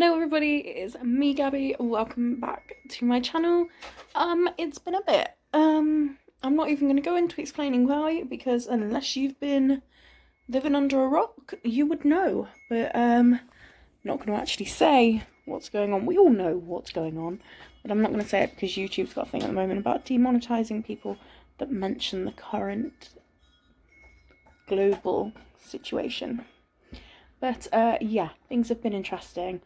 Hello everybody, it is me Gabby. Welcome back to my channel. It's been a bit. I'm not even going to go into explaining why, because unless you've been living under a rock, you would know. But I'm not going to actually say what's going on. We all know what's going on, but I'm not going to say it because YouTube's got a thing at the moment about demonetizing people that mention the current global situation. But yeah, things have been interesting.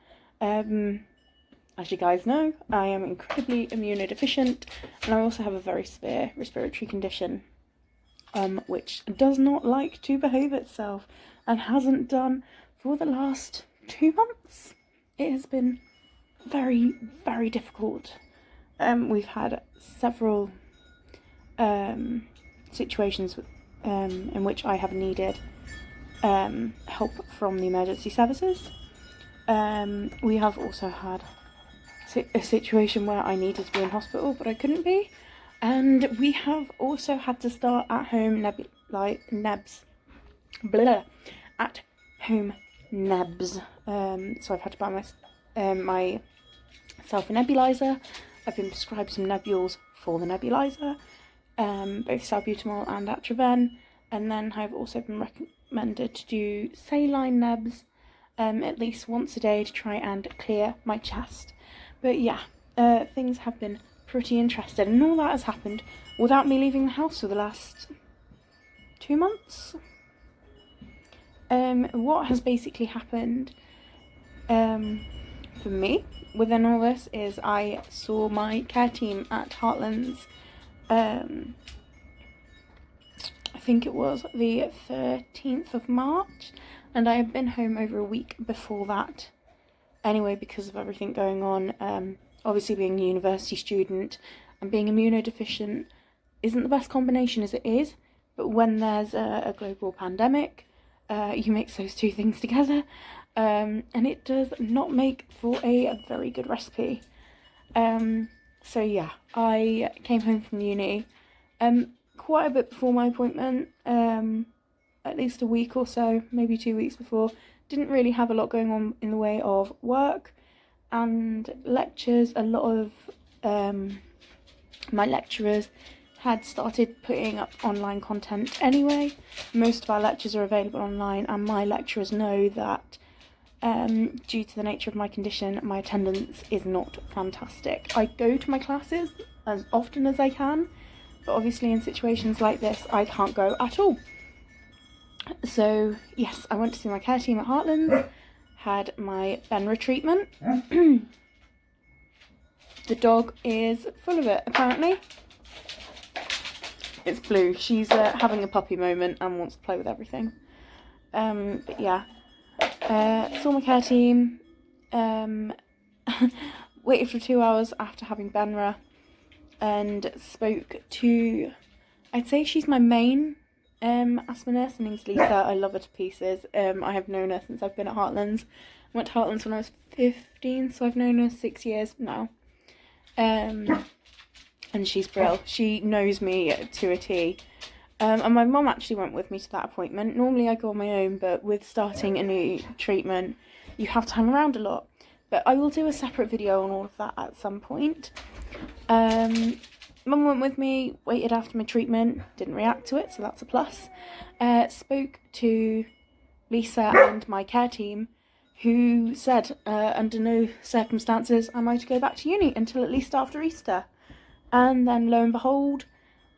As you guys know, I am incredibly immunodeficient, and I also have a very severe respiratory condition, which does not like to behave itself, and hasn't done for the last 2 months. It has been very, very difficult. We've had several situations in which I have needed help from the emergency services. We have also had a situation where I needed to be in hospital, but I couldn't be. And we have also had to start at-home nebs. At-home nebs. So I've had to buy myself a nebulizer. I've been prescribed some nebules for the nebulizer, both salbutamol and atraven. And then I've also been recommended to do saline nebs at least once a day to try and clear my chest. But yeah, things have been pretty interesting, and all that has happened without me leaving the house for the last 2 months. What has basically happened for me within all this is I saw my care team at Heartlands. I think it was the 13th of March, and I had been home over a week before that anyway because of everything going on. Obviously being a university student and being immunodeficient isn't the best combination as it is, but when there's a global pandemic, you mix those two things together, and it does not make for a very good recipe. So yeah, I came home from uni quite a bit before my appointment, at least a week or so, maybe 2 weeks before. Didn't really have a lot going on in the way of work and lectures. A lot of my lecturers had started putting up online content anyway. Most of our lectures are available online, and my lecturers know that due to the nature of my condition, my attendance is not fantastic. I go to my classes as often as I can, but obviously in situations like this I can't go at all. So yes, I went to see my care team at Heartlands, had my Benra treatment. The dog is full of it, apparently. It's Blue. She's having a puppy moment and wants to play with everything. But yeah, saw my care team, waited for 2 hours after having Benra, and spoke to, I'd say she's my main asthma nurse. Her name's Lisa. I love her to pieces. I have known her since I've been at Heartlands. I went to Heartlands when I was 15, so I've known her 6 years now. And she's brilliant. She knows me to a T. And my mum actually went with me to that appointment. Normally I go on my own, but with starting a new treatment, you have to hang around a lot. But I will do a separate video on all of that at some point. Mum went with me, waited after my treatment, didn't react to it, so that's a plus. Spoke to Lisa and my care team, who said under no circumstances am I to go back to uni until at least after Easter. And then lo and behold,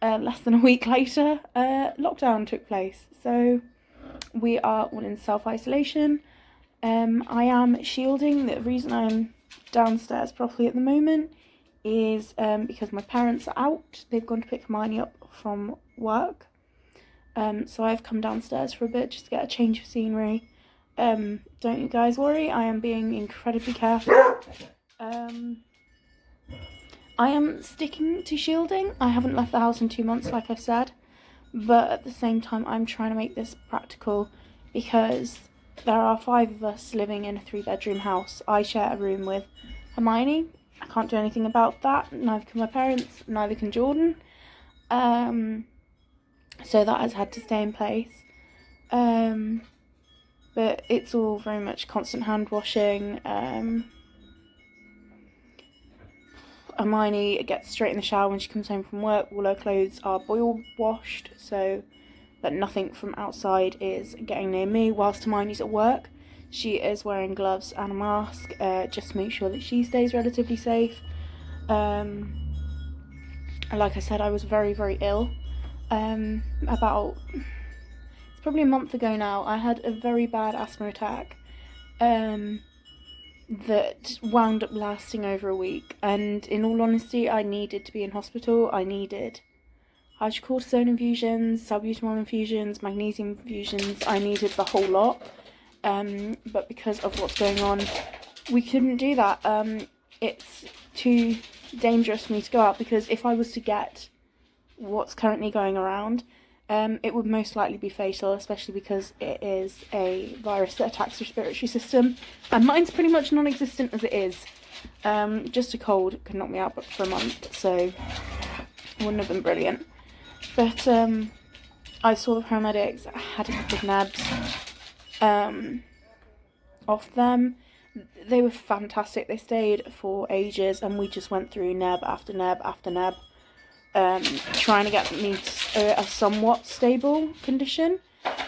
less than a week later, lockdown took place. So we are all in self-isolation. I am shielding. The reason I'm downstairs properly at the moment is because my parents are out. They've gone to pick Hermione up from work. So I've come downstairs for a bit just to get a change of scenery. Don't you guys worry, I am being incredibly careful. I am sticking to shielding. I haven't left the house in 2 months, like I've said, but at the same time I'm trying to make this practical because there are 5 of us living in a 3-bedroom house. I share a room with Hermione. I can't do anything about that, neither can my parents, neither can Jordan. So that has had to stay in place. but it's all very much constant hand washing. Hermione gets straight in the shower when she comes home from work. All her clothes are boil washed so that nothing from outside is getting near me. Whilst Hermione's at work, she is wearing gloves and a mask, just to make sure that she stays relatively safe. Like I said, I was very, very ill. It's probably a month ago now, I had a very bad asthma attack that wound up lasting over a week. And in all honesty, I needed to be in hospital. I needed hydrocortisone infusions, salbutamol infusions, magnesium infusions. I needed the whole lot. But because of what's going on, we couldn't do that. It's too dangerous for me to go out, because if I was to get what's currently going around, it would most likely be fatal, especially because it is a virus that attacks the respiratory system, and mine's pretty much non-existent as it is. Just a cold could knock me out for a month, so it wouldn't have been brilliant. But I saw the paramedics. I had a couple of nebs off them. They were fantastic. They stayed for ages, and we just went through neb after neb after neb, trying to get me to a somewhat stable condition.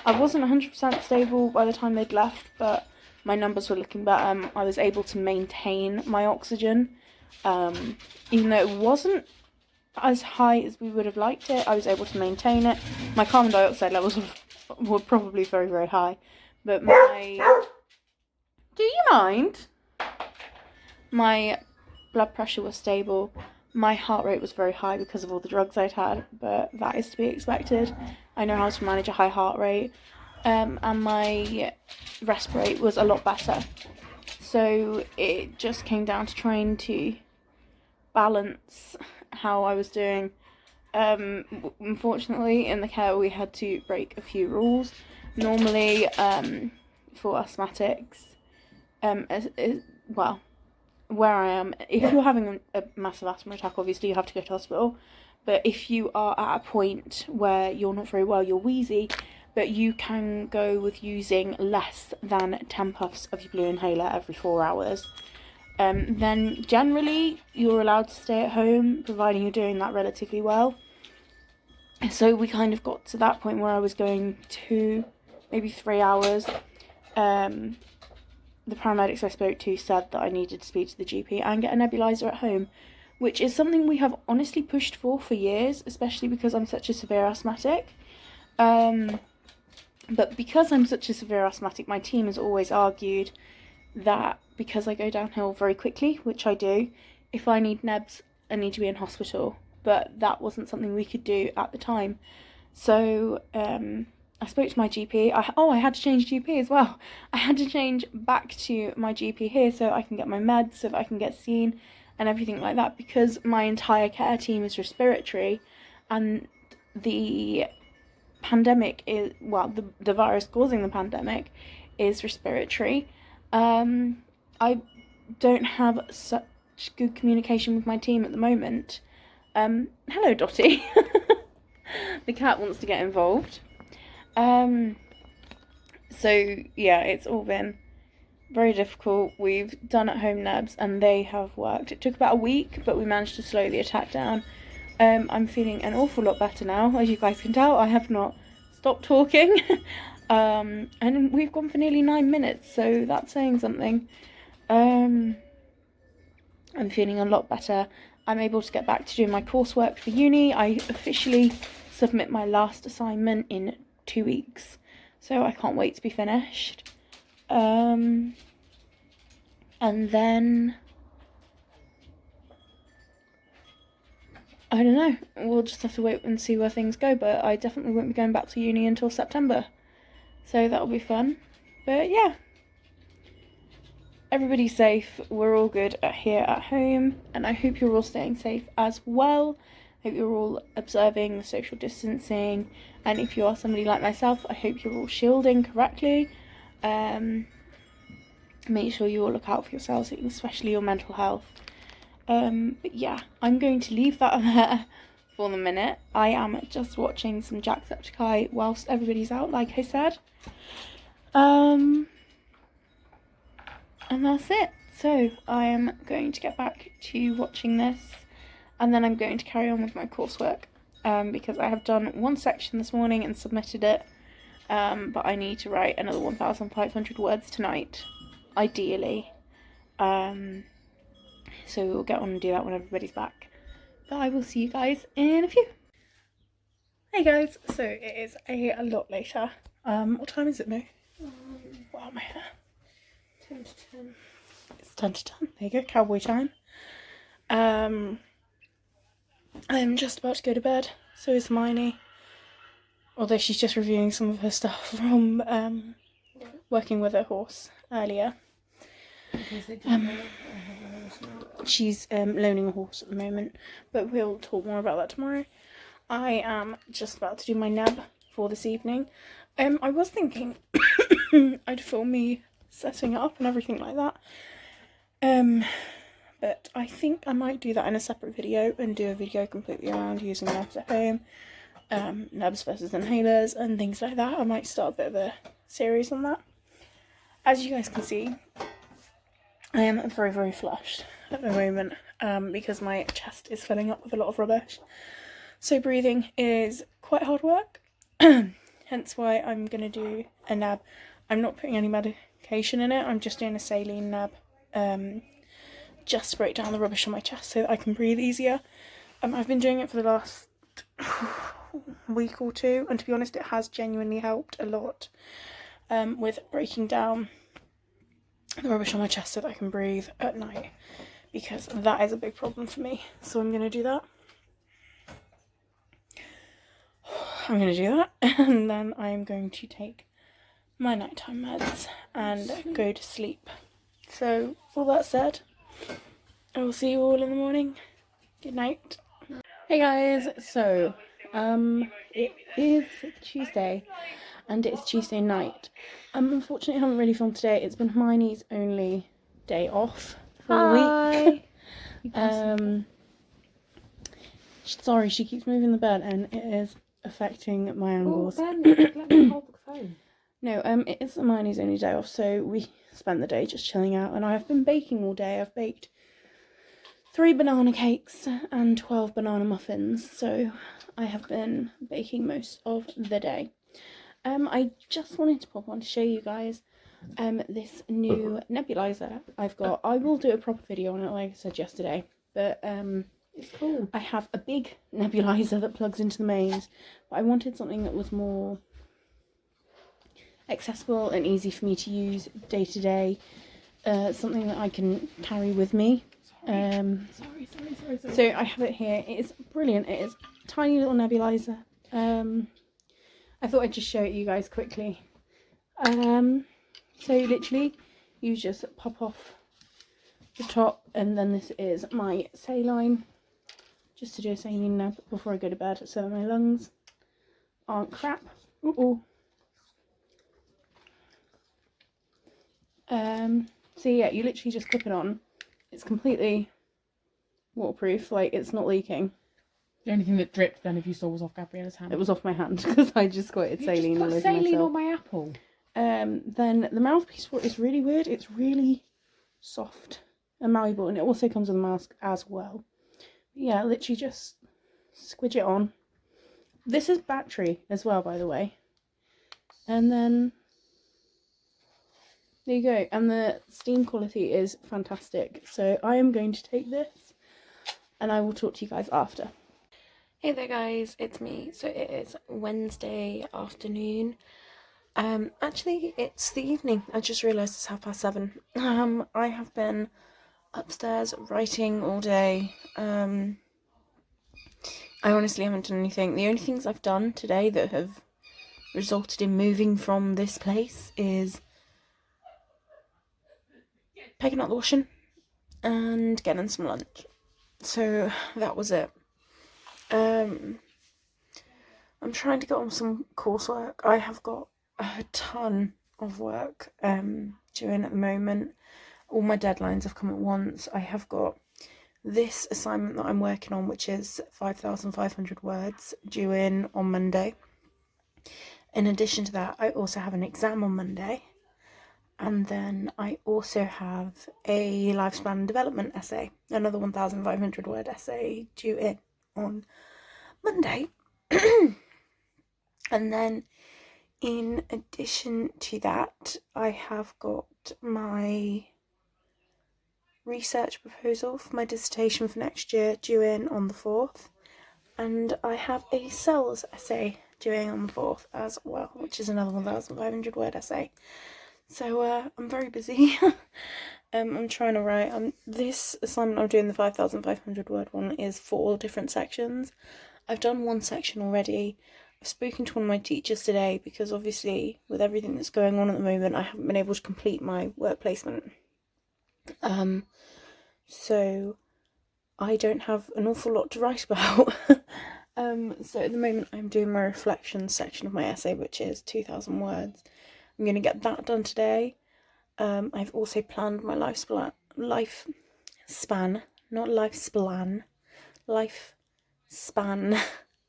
I wasn't 100% stable by the time they'd left, but my numbers were looking better. I was able to maintain my oxygen, even though it wasn't as high as we would have liked it. I was able to maintain it. My carbon dioxide levels were probably very, very high, but my... Do you mind? My blood pressure was stable. My heart rate was very high because of all the drugs I'd had, but that is to be expected. I know how to manage a high heart rate. And my rest rate was a lot better. So it just came down to trying to balance how I was doing. Unfortunately, in the care we had to break a few rules. Normally, for asthmatics, well, where I am, if you're having a massive asthma attack, obviously you have to go to hospital. But if you are at a point where you're not very well, you're wheezy, but you can go with using less than 10 puffs of your blue inhaler every 4 hours, then generally you're allowed to stay at home, providing you're doing that relatively well. So we kind of got to that point where I was going 2, maybe 3 hours. The paramedics I spoke to said that I needed to speak to the GP and get a nebulizer at home, which is something we have honestly pushed for years, especially because I'm such a severe asthmatic. But because I'm such a severe asthmatic, my team has always argued that because I go downhill very quickly, which I do, if I need nebs, I need to be in hospital. But that wasn't something we could do at the time. So I spoke to my GP. I had to change GP as well. I had to change back to my GP here so I can get my meds, so that I can get seen and everything like that, because my entire care team is respiratory, and the pandemic is, well, the virus causing the pandemic is respiratory. I don't have such good communication with my team at the moment. Hello, Dottie. The cat wants to get involved. So yeah, it's all been very difficult. We've done at home nebs and they have worked. It took about a week, but we managed to slow the attack down. I'm feeling an awful lot better now. As you guys can tell, I have not stopped talking. And we've gone for nearly 9 minutes, so that's saying something. I'm feeling a lot better. I'm able to get back to doing my coursework for uni. I officially submit my last assignment in 2 weeks, so I can't wait to be finished. And then I don't know, we'll just have to wait and see where things go, but I definitely won't be going back to uni until September, so that'll be fun. But yeah, everybody's safe, we're all good here at home, and I hope you're all staying safe as well. I hope you're all observing social distancing, and if you are somebody like myself, I hope you're all shielding correctly. Make sure you all look out for yourselves, especially your mental health. But yeah, I'm going to leave that there for the minute. I am just watching some Jacksepticeye whilst everybody's out, like I said. And that's it. So I am going to get back to watching this, and then I'm going to carry on with my coursework, because I have done one section this morning and submitted it, but I need to write another 1,500 words tonight, ideally. So we'll get on and do that when everybody's back. But I will see you guys in a few. Hey guys, so it is a lot later. What time is it now? Wow, my hair. 10 to 10. It's 10 to 10. There you go, cowboy time. I'm just about to go to bed. So is Hermione. Although she's just reviewing some of her stuff from working with her horse earlier. She's loaning a horse at the moment, but we'll talk more about that tomorrow. I am just about to do my neb for this evening. I was thinking I'd film me setting it up and everything like that. But I think I might do that in a separate video and do a video completely around using nebs at home. Nebs versus inhalers and things like that. I might start a bit of a series on that. As you guys can see, I am very, very flushed at the moment, because my chest is filling up with a lot of rubbish. So breathing is quite hard work, hence why I'm going to do a nab. I'm not putting any medication in it, I'm just doing a saline nab, just to break down the rubbish on my chest so that I can breathe easier. I've been doing it for the last week or two, and to be honest it has genuinely helped a lot with breaking down the rubbish on my chest so that I can breathe at night, because that is a big problem for me. So I'm going to do that. I'm going to do that, and then I'm going to take my nighttime meds and go to sleep. So all that said, I will see you all in the morning. Good night. Hey guys, so it is Tuesday and it's Tuesday night. Unfortunately I haven't really filmed today. It's been Hermione's only day off for the week. Sorry, she keeps moving the bed and it is affecting my angles. Well, then let me hold the phone. No, it is Hermione's only day off, so we spent the day just chilling out, and I have been baking all day. I've baked 3 banana cakes and 12 banana muffins, so I have been baking most of the day. I just wanted to pop on to show you guys this new nebulizer I've got. I will do a proper video on it like I said yesterday, but it's cool. I have a big nebulizer that plugs into the mains, but I wanted something that was more accessible and easy for me to use day to day, something that I can carry with me. Sorry. So I have it here. It is brilliant. It is a tiny little nebulizer. I thought I'd just show it you guys quickly. So literally you just pop off the top, and then this is my saline, just to do a saline nab before I go to bed so my lungs aren't crap. So yeah, you literally just clip it on. It's completely waterproof, like it's not leaking. The only thing that dripped then, if you saw, was off Gabriella's hand. It was off my hand because I just squirted saline all over myself. Saline on my apple. Then the mouthpiece for it is really weird. It's really soft and malleable, and it also comes with a mask as well. But yeah, literally just squidge it on. This is battery as well, by the way. And then there you go. And the steam quality is fantastic. So I am going to take this and I will talk to you guys after. Hey there guys, it's me. So it is Wednesday afternoon. Actually it's the evening. I just realised it's 7:30. I have been upstairs writing all day. I honestly haven't done anything. The only things I've done today that have resulted in moving from this place is picking up the washing and getting some lunch. So that was it. I'm trying to get on some coursework. I have got a ton of work due in at the moment. All my deadlines have come at once. I have got this assignment that I'm working on, which is 5,500 words, due in on Monday. In addition to that, I also have an exam on Monday, and then I also have a lifespan development essay, another 1,500 word essay due in on Monday. And then in addition to that, I have got my research proposal for my dissertation for next year due in on the 4th, and I have a cells essay due in on the 4th as well, which is another 1,500 word essay. So I'm very busy. I'm trying to write. This assignment I'm doing, the 5,500 word one, is 4 different sections. I've done one section already. I've spoken to one of my teachers today because obviously with everything that's going on at the moment, I haven't been able to complete my work placement. So I don't have an awful lot to write about. So at the moment I'm doing my reflections section of my essay, which is 2,000 words. I'm going to get that done today. I've also planned my lifespan,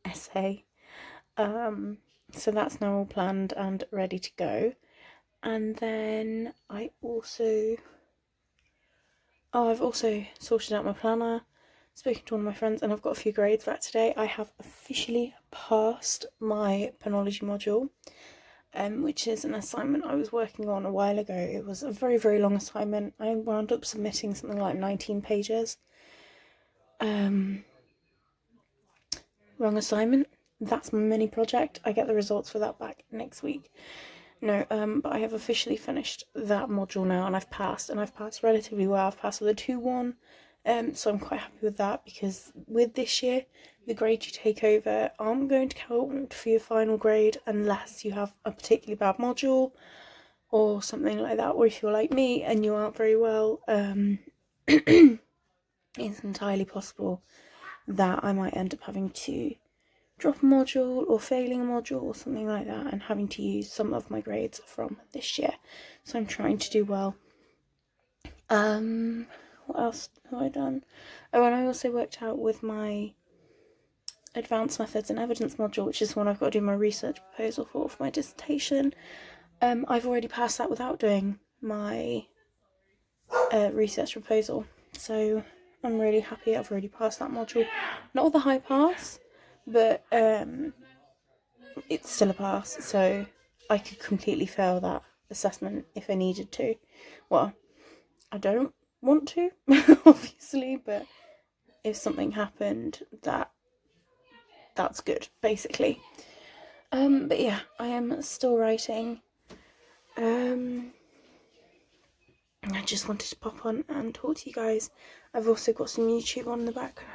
essay. So that's now all planned and ready to go. And then I've also sorted out my planner, spoken to one of my friends, and I've got a few grades back today. I have officially passed my penology module, which is an assignment I was working on a while ago. It was a very, very long assignment. I wound up submitting something like 19 pages. Wrong assignment. That's my mini project. I get the results for that back next week. No, but I have officially finished that module now, and I've passed relatively well. I've passed with a 2-1, so I'm quite happy with that, because with this year, the grades you take over aren't going to count for your final grade unless you have a particularly bad module or something like that, or if you're like me and you aren't very well, it's entirely possible that I might end up having to drop a module or failing a module or something like that, and having to use some of my grades from this year. So I'm trying to do well. What else have I done? Oh, and I also worked out with my advanced methods and evidence module, which is one I've got to do my research proposal for my dissertation. I've already passed that without doing my research proposal, so I'm really happy I've already passed that module. Not with a high pass, but it's still a pass, so I could completely fail that assessment if I needed to. Well, I don't want to, obviously, but if something happened, that's good, basically. But yeah, I am still writing. I just wanted to pop on and talk to you guys. I've also got some YouTube on in the background.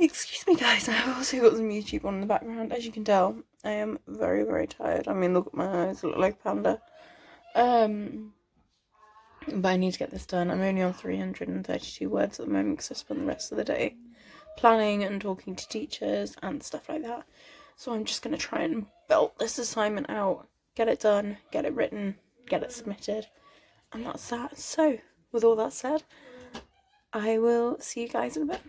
Excuse me, guys, I've also got some YouTube on in the background. As you can tell, I am very, very tired. I mean, look at my eyes, I look like a panda. But I need to get this done. I'm only on 332 words at the moment because I spent the rest of the day planning and talking to teachers and stuff like that. So I'm just going to try and belt this assignment out, get it done, get it written, get it submitted, and that's that. So, with all that said, I will see you guys in a bit.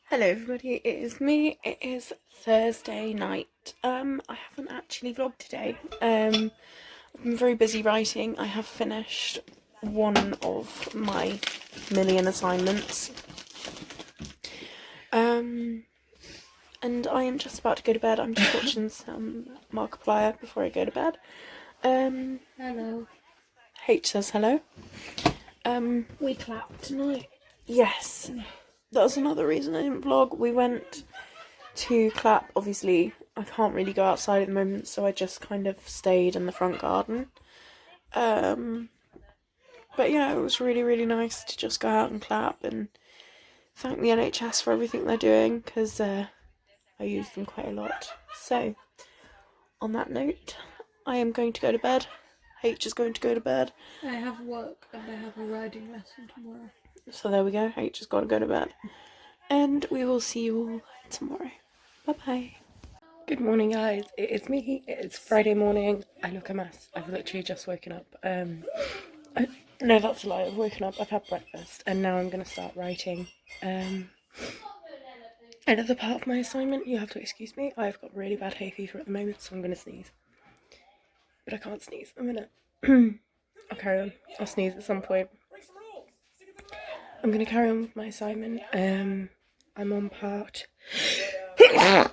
Hello everybody, it is me. It is Thursday night. I haven't actually vlogged today. I've been very busy writing. I have finished one of my million assignments. And I am just about to go to bed. I'm just watching some Markiplier before I go to bed. Hello. H says hello. We clapped tonight. Yes. That was another reason I didn't vlog. We went to clap. Obviously, I can't really go outside at the moment, so I just kind of stayed in the front garden. But yeah, it was really, really nice to just go out and clap and thank the NHS for everything they're doing, because I use them quite a lot. So, on that note, I am going to go to bed. H is going to go to bed. I have work and I have a riding lesson tomorrow. So there we go, H has got to go to bed. And we will see you all tomorrow. Bye-bye. Good morning, guys. It is me. It's Friday morning. I look a mess. I've literally just woken up. No, that's a lie. I've woken up, I've had breakfast, and now I'm going to start writing. Another part of my assignment, you have to excuse me, I've got really bad hay fever at the moment, so I'm going to sneeze. But I can't sneeze a minute. I'll carry on. I'll sneeze at some point. I'm going to carry on with my assignment. I'm on part... I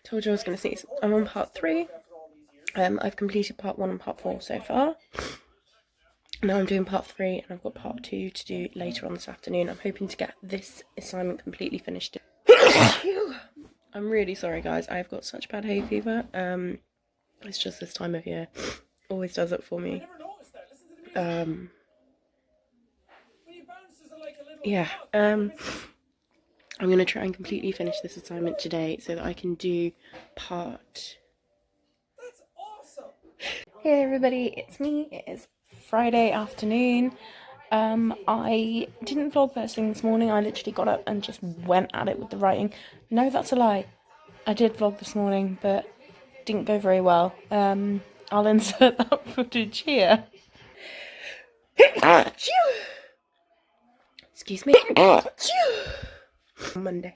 told you I was going to sneeze. I'm on part 3. I've completed part 1 and part 4 so far. Now I'm doing part 3 and I've got part 2 to do later on this afternoon. I'm hoping to get this assignment completely finished. I'm really sorry guys, I've got such bad hay fever. It's just this time of year. Always does it for me. Yeah. I'm going to try and completely finish this assignment today so that I can do part... Hey everybody, it's me. It is Friday afternoon. I didn't vlog first thing this morning. I literally got up and just went at it with the writing. No, that's a lie. I did vlog this morning, but didn't go very well. I'll insert that footage here. Excuse me. Monday.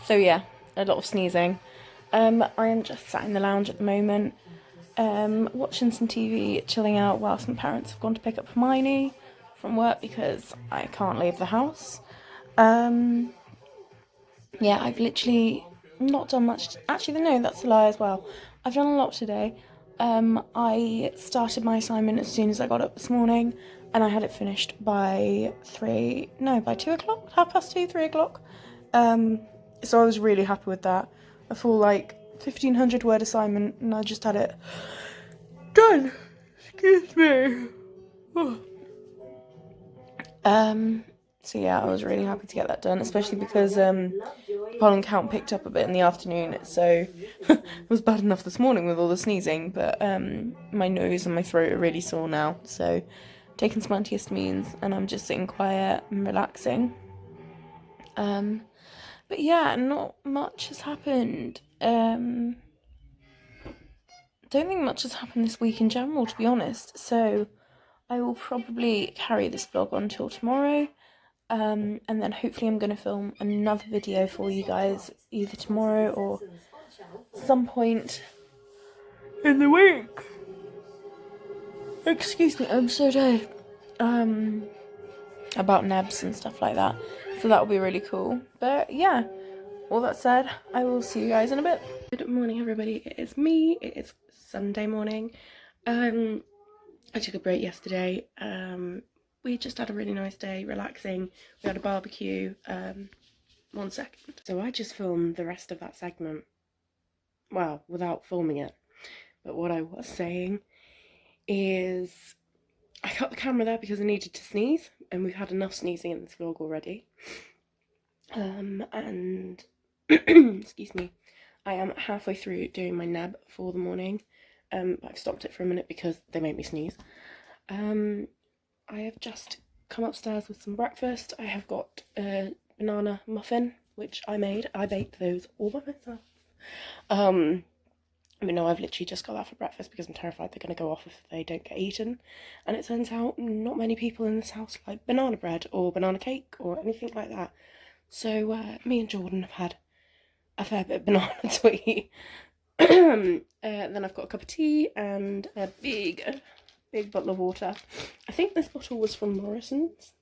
So yeah, a lot of sneezing. I am just sat in the lounge at the moment, watching some TV, chilling out whilst my parents have gone to pick up Hermione from work because I can't leave the house. Yeah, I've literally not done much. Actually, no, that's a lie as well. I've done a lot today. I started my assignment as soon as I got up this morning, and I had it finished by 2 o'clock, 2:30, 3 o'clock. So I was really happy with that. A full, 1,500 word assignment, and I just had it done. Excuse me. So yeah, I was really happy to get that done, especially because pollen count picked up a bit in the afternoon, so it was bad enough this morning with all the sneezing, but my nose and my throat are really sore now, so taking some antihistamines and I'm just sitting quiet and relaxing. But yeah, not much has happened. Don't think much has happened this week in general, to be honest, so I will probably carry this vlog on till tomorrow. And then hopefully I'm going to film another video for you guys either tomorrow or some point in the week. Excuse me, I'm so tired. About nebs and stuff like that. So that will be really cool. But yeah, all that said, I will see you guys in a bit. Good morning everybody, it is me. It is Sunday morning. I took a break yesterday. We just had a really nice day, relaxing. We had a barbecue. 1 second. So I just filmed the rest of that segment. Well, without filming it. But what I was saying is I got the camera there because I needed to sneeze, and we've had enough sneezing in this vlog already. And excuse me, I am halfway through doing my neb for the morning. But I've stopped it for a minute because they make me sneeze. I have just come upstairs with some breakfast. I have got a banana muffin, which I made. I baked those all by myself. But no, I've literally just got that for breakfast because I'm terrified they're going to go off if they don't get eaten. And it turns out not many people in this house like banana bread or banana cake or anything like that. So me and Jordan have had a fair bit of banana to eat. Then I've got a cup of tea and a big bottle of water. I think this bottle was from Morrison's.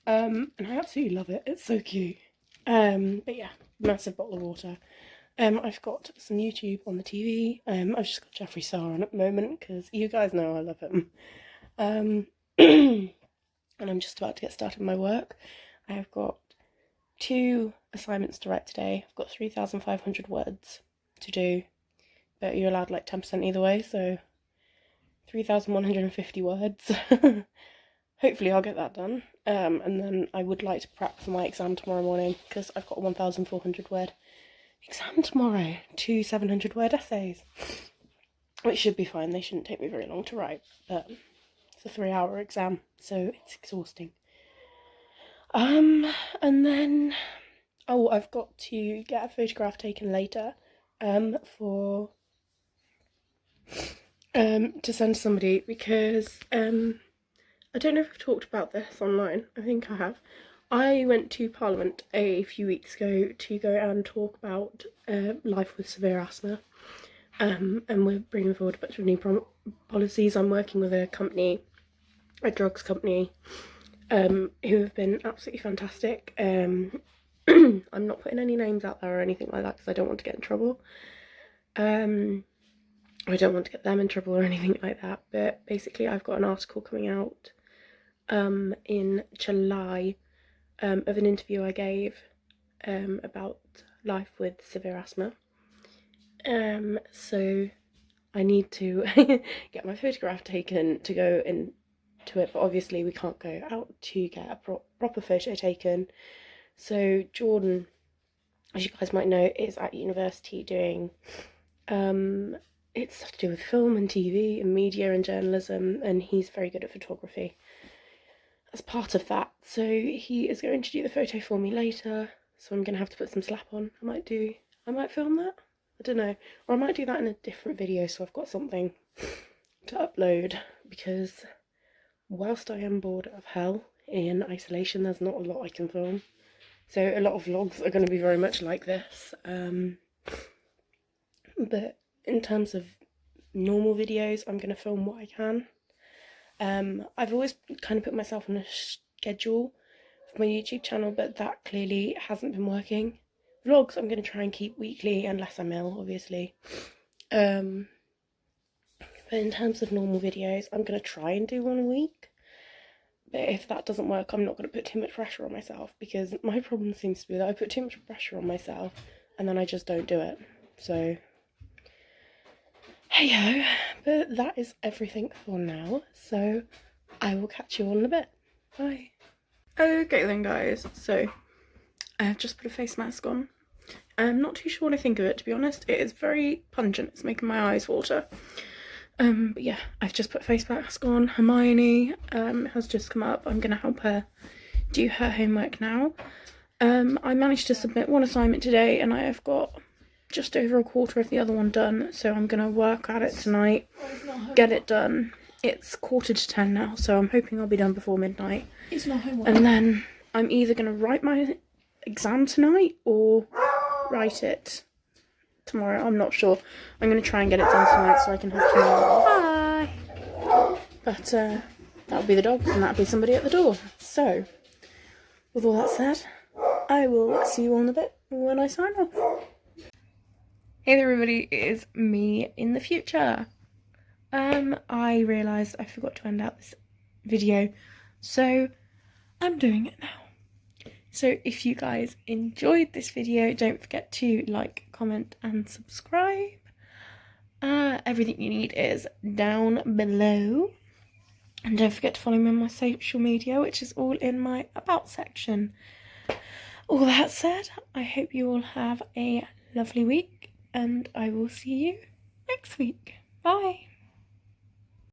And I absolutely love it. It's so cute. But yeah, massive bottle of water. I've got some YouTube on the TV. I've just got Jeffree Star on at the moment because you guys know I love him. And I'm just about to get started with my work. I have got 2 assignments to write today. I've got 3,500 words to do, but you're allowed 10% either way, so 3,150 words. Hopefully I'll get that done. And then I would like to prep for my exam tomorrow morning because I've got a 1,400 word exam tomorrow, 2 700 word essays, which should be fine. They shouldn't take me very long to write, but it's a 3-hour exam, so it's exhausting. And then I've got to get a photograph taken later for to send to somebody because I don't know if I've talked about this online. I think I have. I went to Parliament a few weeks ago to go and talk about life with severe asthma, and we're bringing forward a bunch of new policies. I'm working with a company, a drugs company, who have been absolutely fantastic. I'm not putting any names out there or anything like that because I don't want to get in trouble. I don't want to get them in trouble or anything like that, but basically I've got an article coming out in July of an interview I gave about life with severe asthma. So I need to get my photograph taken to go into it, but obviously we can't go out to get a proper photo taken. So Jordan, as you guys might know, is at university doing it's stuff to do with film and TV and media and journalism, and he's very good at photography as part of that. So he is going to do the photo for me later, so I'm going to have to put some slap on. I might film that, I don't know, or I might do that in a different video so I've got something to upload, because whilst I am bored of hell in isolation, there's not a lot I can film. So a lot of vlogs are going to be very much like this, but in terms of normal videos, I'm going to film what I can. I've always kind of put myself on a schedule for my YouTube channel, but that clearly hasn't been working. Vlogs I'm going to try and keep weekly, unless I'm ill, obviously. But in terms of normal videos, I'm going to try and do one a week. But if that doesn't work, I'm not going to put too much pressure on myself, because my problem seems to be that I put too much pressure on myself and then I just don't do it. So hey ho, but that is everything for now, so I will catch you all in a bit. Bye. Okay then guys, so I have just put a face mask on. I'm not too sure what I think of it, to be honest. It is very pungent, it's making my eyes water. But yeah, I've just put a face mask on. Hermione has just come up. I'm going to help her do her homework now. I managed to submit one assignment today and I have got just over a quarter of the other one done, so I'm going to work at it tonight, get it done. It's 9:45 now, so I'm hoping I'll be done before midnight. It's not homework. And then I'm either going to write my exam tonight or write it tomorrow. I'm not sure. I'm going to try and get it done tonight so I can have tomorrow off. Bye! But that'll be the dogs and that'll be somebody at the door. So, with all that said, I will see you all in a bit when I sign off. Hey there everybody, it is me in the future. I realised I forgot to end out this video, so I'm doing it now. So if you guys enjoyed this video, don't forget to like, comment and subscribe. Everything you need is down below. And don't forget to follow me on my social media, which is all in my about section. All that said, I hope you all have a lovely week, and I will see you next week. Bye!